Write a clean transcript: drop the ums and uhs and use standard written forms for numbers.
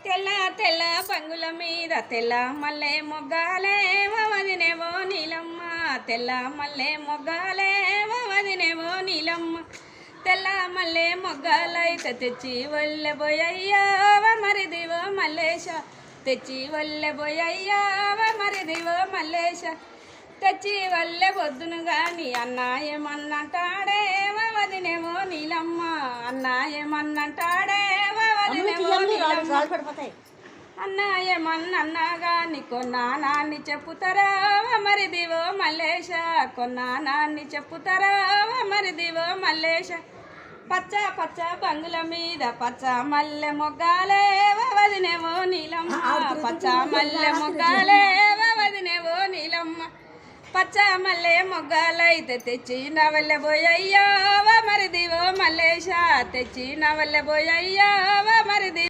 తెల్ల తెల్ల పంగుల మీద తెల్ల మల్లె మొగ్గాలే వదినేవో నీలమ్మ తెల్ల మల్లె మొగ్గాలే వదినేవో నీలమ్మ తెల్ల మల్లె మొగ్గాలైతే తెచ్చి వల్లెబోయ్యా మరిదివో మల్లేశ తెచ్చి వల్లెబోయ్యా మరిదివో మల్లేశ తెచ్చి వల్లె పొద్దును గాని అన్న ఏమన్నంటాడే వదినేవో నీలమ్మ అన్న ఏమన్నంటాడే వదినేవో నీలమ్మ అన్న ఏమన్నా గాని కొన్నానాన్ని చెప్పుతారా మరిదివో మల్లేశ కొన్నానాన్ని చెప్పుతారా మరిదివో మల్లేశ పచ్చ పచ్చ బంగుల మీద పచ్చ మల్లె మొగ్గాలే వదినేవో నీలమ్మ పచ్చ మల్లె మొగ్గాలే వదినేవో నీలమ్మ పచ్చ మల్లె మొగ్గాలైతే తెచ్చి నవల్లెబోయ్యా మరిదివో మల్లేశ తెచ్చి నవల్లెబోయ్యా మరిది